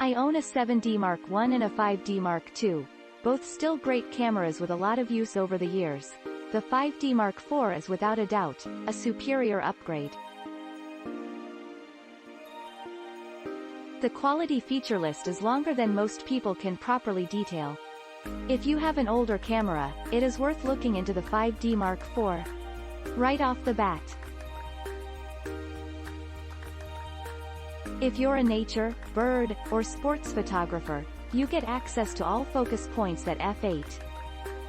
I own a 7D Mark I and a 5D Mark II, both still great cameras with a lot of use over the years. The 5D Mark IV is without a doubt a superior upgrade. The quality feature list is longer than most people can properly detail. If you have an older camera, it is worth looking into the 5D Mark IV. Right off the bat. If you're a nature, bird, or sports photographer, you get access to all focus points at f8.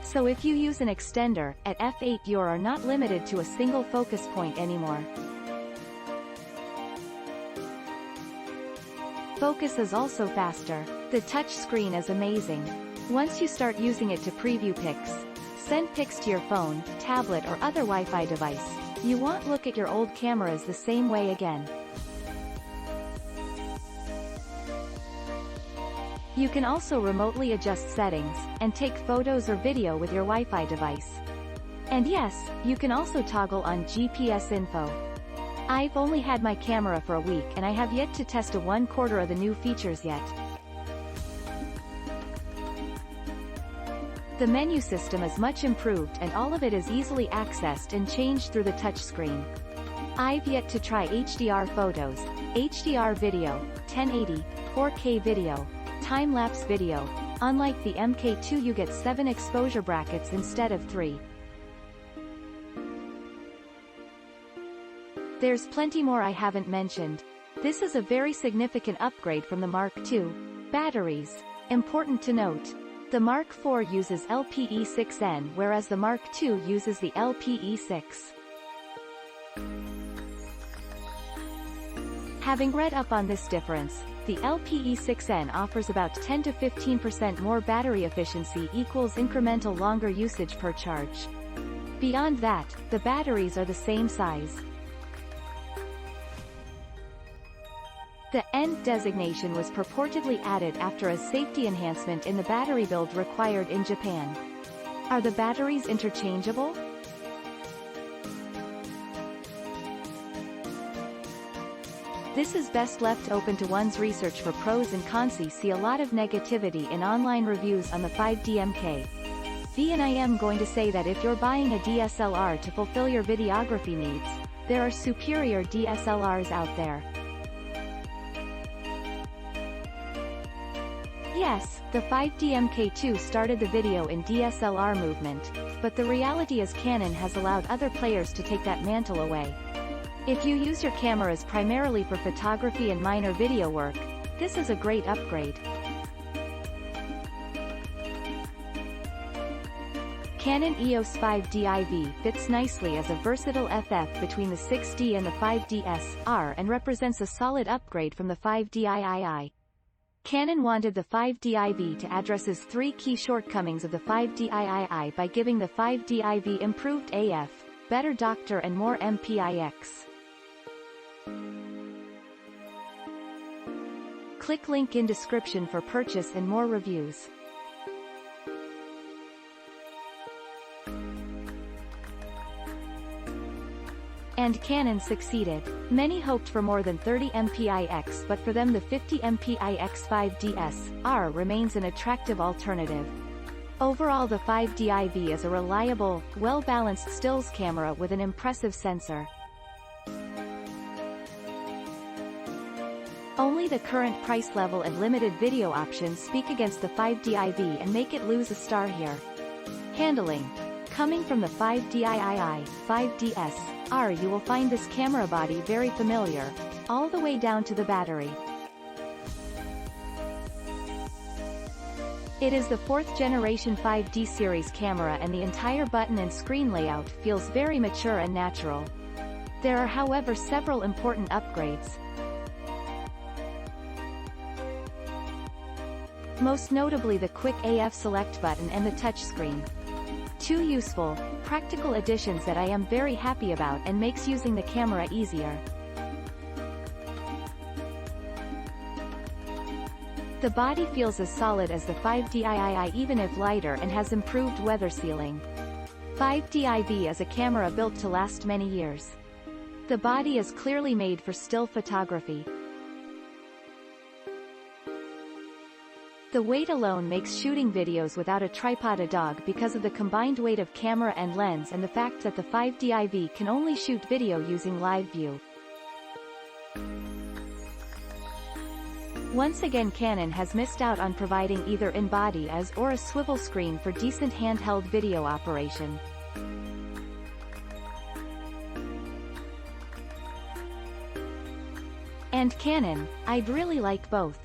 So if you use an extender, at f8 you are not limited to a single focus point anymore. Focus is also faster. The touch screen is amazing. Once you start using it to preview pics, send pics to your phone, tablet or other Wi-Fi device, you won't look at your old cameras the same way again. You can also remotely adjust settings, and take photos or video with your Wi-Fi device. And yes, you can also toggle on GPS info. I've only had my camera for a week and I have yet to test a 1/4 of the new features yet. The menu system is much improved and all of it is easily accessed and changed through the touchscreen. I've yet to try HDR photos, HDR video, 1080, 4K video, time-lapse video. Unlike the MK2 you get 7 exposure brackets instead of 3. There's plenty more I haven't mentioned. This is a very significant upgrade from the Mark II. Batteries. Important to note. The Mark IV uses LPE6N whereas the Mark II uses the LPE6. Having read up on this difference, the LPE6N offers about 10 to 15% more battery efficiency equals incremental longer usage per charge. Beyond that, the batteries are the same size. The N designation was purportedly added after a safety enhancement in the battery build required in Japan. Are the batteries interchangeable? This is best left open to one's research for pros and cons. See a lot of negativity in online reviews on the 5D MK. And I am going to say that if you're buying a DSLR to fulfill your videography needs, there are superior DSLRs out there. Yes, the 5D MK2 started the video in DSLR movement, but the reality is Canon has allowed other players to take that mantle away. If you use your cameras primarily for photography and minor video work, this is a great upgrade. Canon EOS 5D IV fits nicely as a versatile FF between the 6D and the 5DS-R and represents a solid upgrade from the 5D III. Canon wanted the 5D IV to address its 3 key shortcomings of the 5D III by giving the 5D IV improved AF, better doctor and more MPIX. Click link in description for purchase and more reviews. And Canon succeeded. Many hoped for more than 30 MPIX, but for them the 50 MPIX 5DS-R remains an attractive alternative. Overall the 5D IV is a reliable, well-balanced stills camera with an impressive sensor. Only the current price level and limited video options speak against the 5D IV and make it lose a star here. Handling. Coming from the 5D III, 5DS-R you will find this camera body very familiar, all the way down to the battery. It is the 4th generation 5D series camera and the entire button and screen layout feels very mature and natural. There are however several important upgrades. Most notably the quick AF select button and the touchscreen. 2 useful, practical additions that I am very happy about and makes using the camera easier. The body feels as solid as the 5D III even if lighter and has improved weather sealing. 5D IV is a camera built to last many years. The body is clearly made for still photography. The weight alone makes shooting videos without a tripod a dog because of the combined weight of camera and lens and the fact that the 5DIV can only shoot video using live view. Once again, Canon has missed out on providing either in-body as or a swivel screen for decent handheld video operation. And Canon, I'd really like both.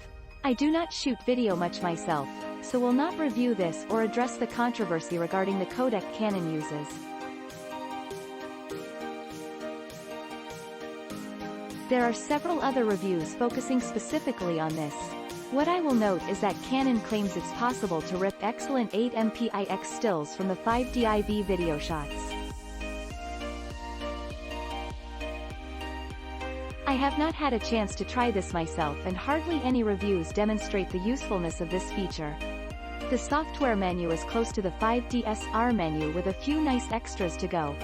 I do not shoot video much myself, so will not review this or address the controversy regarding the codec Canon uses. There are several other reviews focusing specifically on this. What I will note is that Canon claims it's possible to rip excellent 8MP stills from the 5DIV video shots. I have not had a chance to try this myself and hardly any reviews demonstrate the usefulness of this feature. The software menu is close to the 5DSR menu with a few nice extras to go.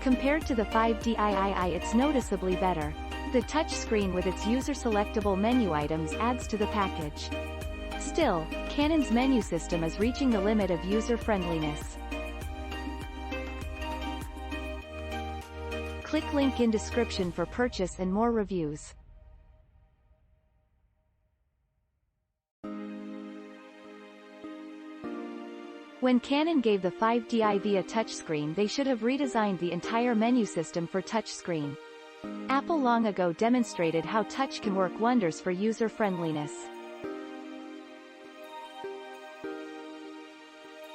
Compared to the 5DII, it's noticeably better. The touchscreen with its user-selectable menu items adds to the package. Still, Canon's menu system is reaching the limit of user-friendliness. Click link in description for purchase and more reviews. When Canon gave the 5DIV a touchscreen, they should have redesigned the entire menu system for touchscreen. Apple long ago demonstrated how touch can work wonders for user-friendliness.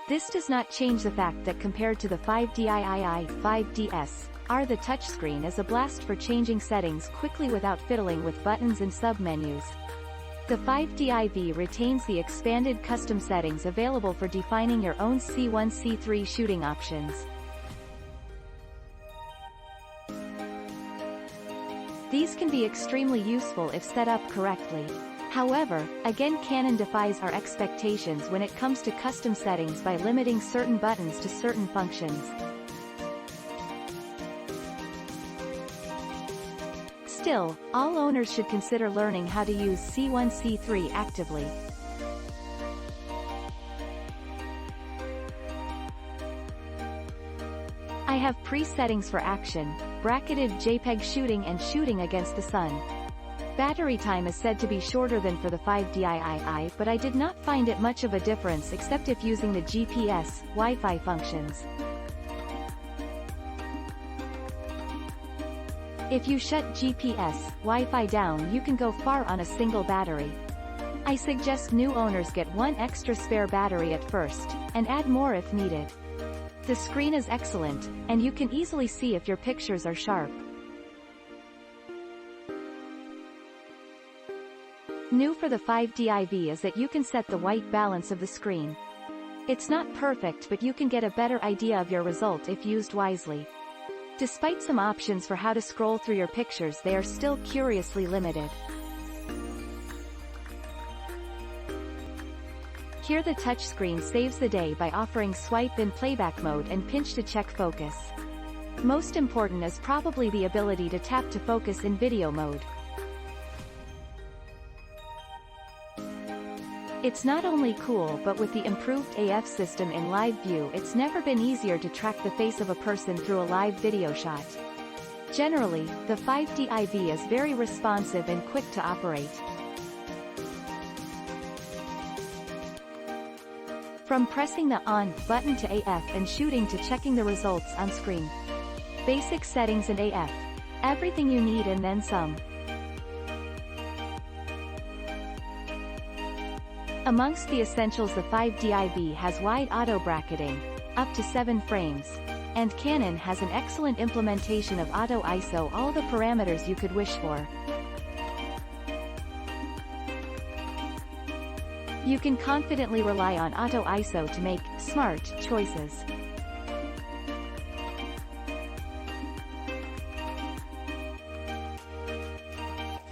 This does not change the fact that compared to the 5DII, 5DS, the touchscreen is a blast for changing settings quickly without fiddling with buttons and submenus. The 5DIV retains the expanded custom settings available for defining your own C1, C3 shooting options. These can be extremely useful if set up correctly. However, again, Canon defies our expectations when it comes to custom settings by limiting certain buttons to certain functions. Still, all owners should consider learning how to use C1, C3 actively. I have pre-settings for action, bracketed JPEG shooting and shooting against the sun. Battery time is said to be shorter than for the 5DII, but I did not find it much of a difference except if using the GPS, Wi-Fi functions. If you shut GPS, Wi-Fi down, you can go far on a single battery. I suggest new owners get one extra spare battery at first, and add more if needed. The screen is excellent, and you can easily see if your pictures are sharp. New for the 5DIV is that you can set the white balance of the screen. It's not perfect, but you can get a better idea of your result if used wisely. Despite some options for how to scroll through your pictures, they are still curiously limited. Here the touchscreen saves the day by offering swipe in playback mode and pinch to check focus. Most important is probably the ability to tap to focus in video mode. It's not only cool, but with the improved AF system in live view, it's never been easier to track the face of a person through a live video shot. Generally, the 5DIV is very responsive and quick to operate. From pressing the on button to AF and shooting to checking the results on screen. Basic settings and AF. Everything you need and then some. Amongst the essentials, the 5DIV has wide auto bracketing, up to 7 frames, and Canon has an excellent implementation of auto ISO, all the parameters you could wish for. You can confidently rely on auto ISO to make smart choices.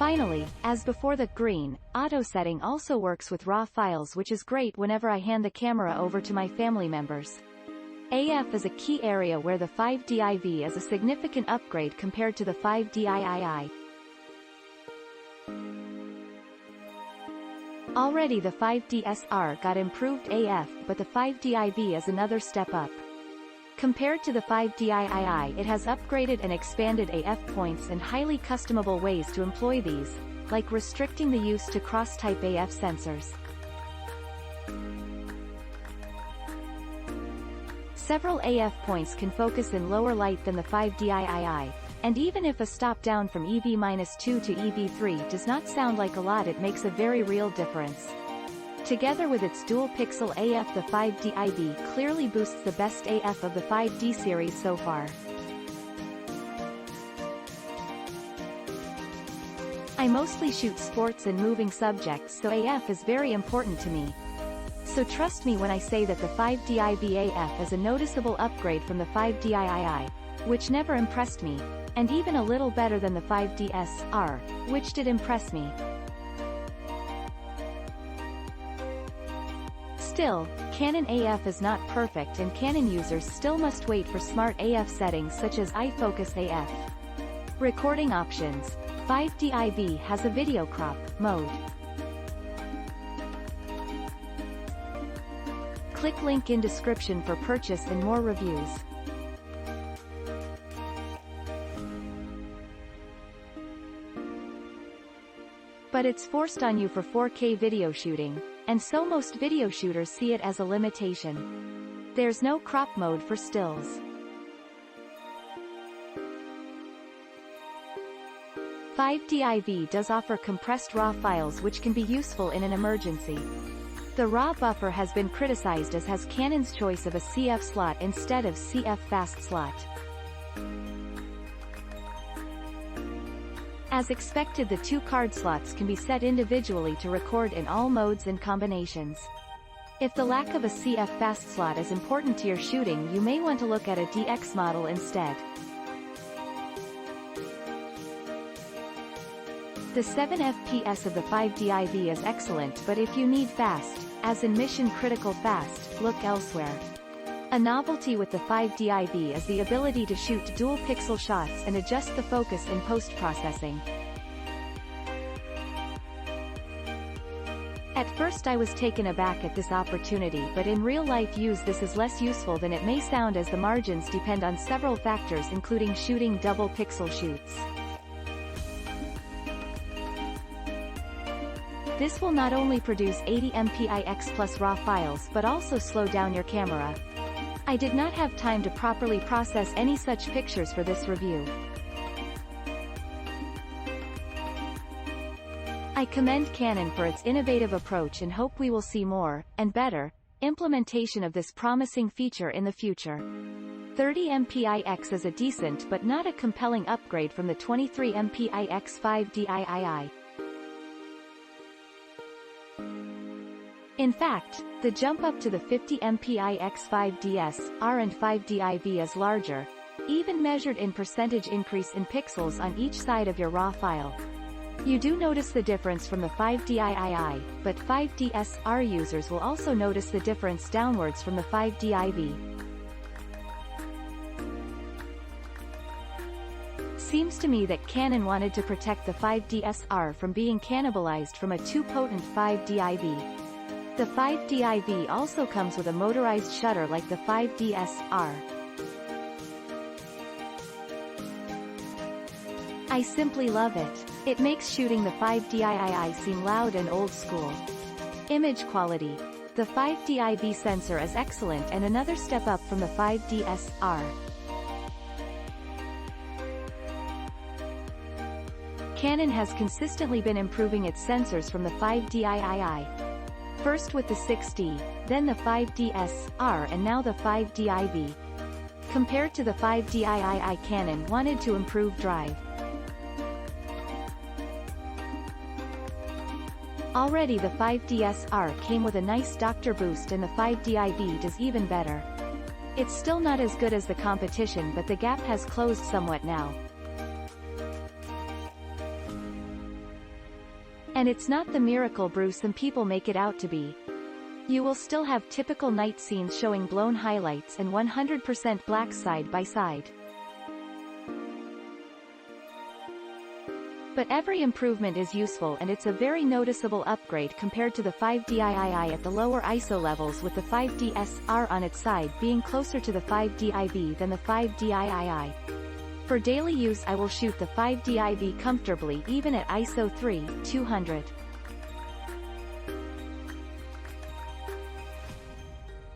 Finally, as before, the green auto setting also works with RAW files, which is great whenever I hand the camera over to my family members. AF is a key area where the 5DIV is a significant upgrade compared to the 5DII. Already the 5D-SR got improved AF, but the 5D-IB is another step up. Compared to the 5D-III, it has upgraded and expanded AF points and highly customable ways to employ these, like restricting the use to cross-type AF sensors. Several AF points can focus in lower light than the 5D-III, and even if a stop down from EV-2 to EV3 does not sound like a lot, it makes a very real difference. Together with its dual-pixel AF, the 5D-IB clearly boosts the best AF of the 5D series so far. I mostly shoot sports and moving subjects, so AF is very important to me. So trust me when I say that the 5D-IB AF is a noticeable upgrade from the 5D-III, which never impressed me, and even a little better than the 5D-SR, which did impress me. Still, Canon AF is not perfect, and Canon users still must wait for smart AF settings such as iFocus AF. Recording options. 5D-IB has a video crop mode. Click link in description for purchase and more reviews. But it's forced on you for 4K video shooting, and so most video shooters see it as a limitation. There's no crop mode for stills. 5D-IB does offer compressed RAW files which can be useful in an emergency. The RAW buffer has been criticized, as has Canon's choice of a CF slot instead of CF fast slot. As expected, the two card slots can be set individually to record in all modes and combinations. If the lack of a CF fast slot is important to your shooting, you may want to look at a DX model instead. The 7 FPS of the 5D-IB is excellent, but if you need fast, as in mission critical fast, look elsewhere. A novelty with the 5D-IB is the ability to shoot dual pixel shots and adjust the focus in post-processing. At first I was taken aback at this opportunity, but in real-life use this is less useful than it may sound, as the margins depend on several factors including shooting double pixel shoots. This will not only produce 80 mpix plus RAW files but also slow down your camera. I did not have time to properly process any such pictures for this review. I commend Canon for its innovative approach and hope we will see more, and better, implementation of this promising feature in the future. 30 mpix is a decent but not a compelling upgrade from the 23 mpix 5D-III. In fact, the jump up to the 50 mpix 5D-SR and 5D-IB is larger, even measured in percentage increase in pixels on each side of your RAW file. You do notice the difference from the 5D-III, but 5D-SR users will also notice the difference downwards from the 5D-IB. Seems to me that Canon wanted to protect the 5D-SR from being cannibalized from a too potent 5D-IB. The 5D-IB also comes with a motorized shutter like the 5D-SR. I simply love it. It makes shooting the 5D-III seem loud and old school. Image quality. The 5D-IB sensor is excellent and another step up from the 5D-SR. Canon has consistently been improving its sensors from the 5D-III. First with the 6D, then the 5D-SR and now the 5D-IB. Compared to the 5D-III, Canon wanted to improve drive. Already the 5D-SR came with a nice doctor boost and the 5D-IB does even better. It's still not as good as the competition, but the gap has closed somewhat now. And it's not the miracle brew some people make it out to be. You will still have typical night scenes showing blown highlights and 100% black side by side. But every improvement is useful, and it's a very noticeable upgrade compared to the 5D III at the lower ISO levels, with the 5D SLR on its side being closer to the 5D IV than the 5D III. For daily use I will shoot the 5D IV comfortably even at ISO 3,200.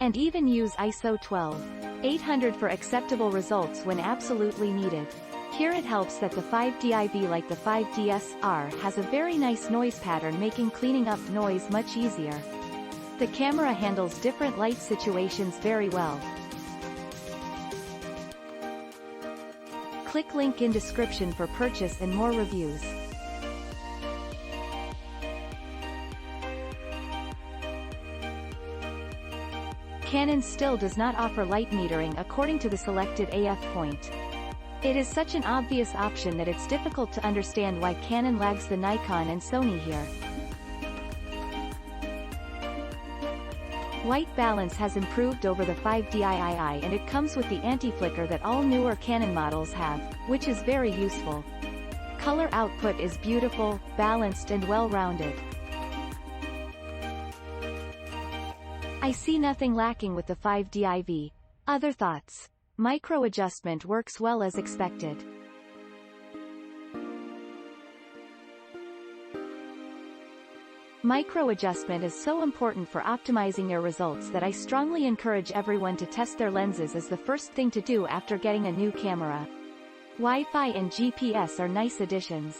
And even use ISO 12,800 for acceptable results when absolutely needed. Here it helps that the 5D IV, like the 5D SLR, has a very nice noise pattern, making cleaning up noise much easier. The camera handles different light situations very well. Click link in description for purchase and more reviews. Canon still does not offer light metering according to the selected AF point. It is such an obvious option that it's difficult to understand why Canon lags the Nikon and Sony here. White balance has improved over the 5D III, and it comes with the anti-flicker that all newer Canon models have, which is very useful. Color output is beautiful, balanced and well-rounded. I see nothing lacking with the 5D IV. Other thoughts? Micro adjustment works well as expected. Micro adjustment is so important for optimizing your results that I strongly encourage everyone to test their lenses as the first thing to do after getting a new camera. Wi-Fi and GPS are nice additions.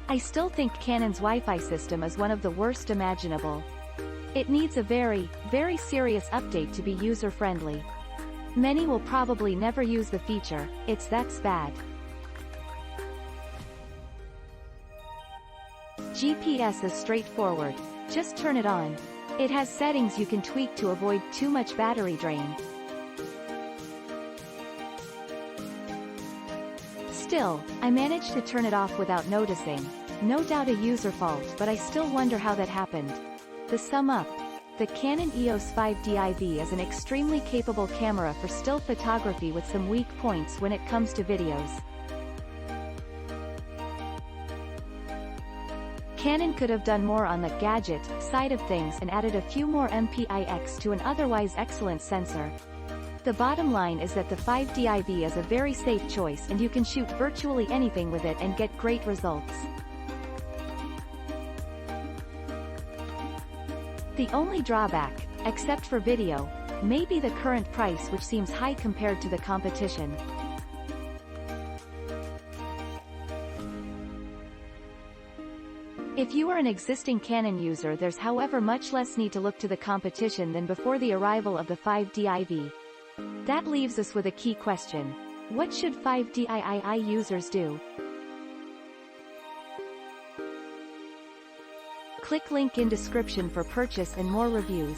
I still think Canon's Wi-Fi system is one of the worst imaginable. It needs a very, very serious update to be user-friendly. Many will probably never use the feature, it's that bad. GPS is straightforward. Just turn it on. It has settings you can tweak to avoid too much battery drain. Still, I managed to turn it off without noticing. No doubt a user fault, but I still wonder how that happened. To sum up, the Canon EOS 5D IV is an extremely capable camera for still photography with some weak points when it comes to videos. Canon could have done more on the gadget side of things and added a few more MPIX to an otherwise excellent sensor. The bottom line is that the 5D IV is a very safe choice, and you can shoot virtually anything with it and get great results. The only drawback, except for video, may be the current price, which seems high compared to the competition. If you are an existing Canon user, there's however much less need to look to the competition than before the arrival of the 5D IV. That leaves us with a key question. What should 5D III users do? Click link in description for purchase and more reviews.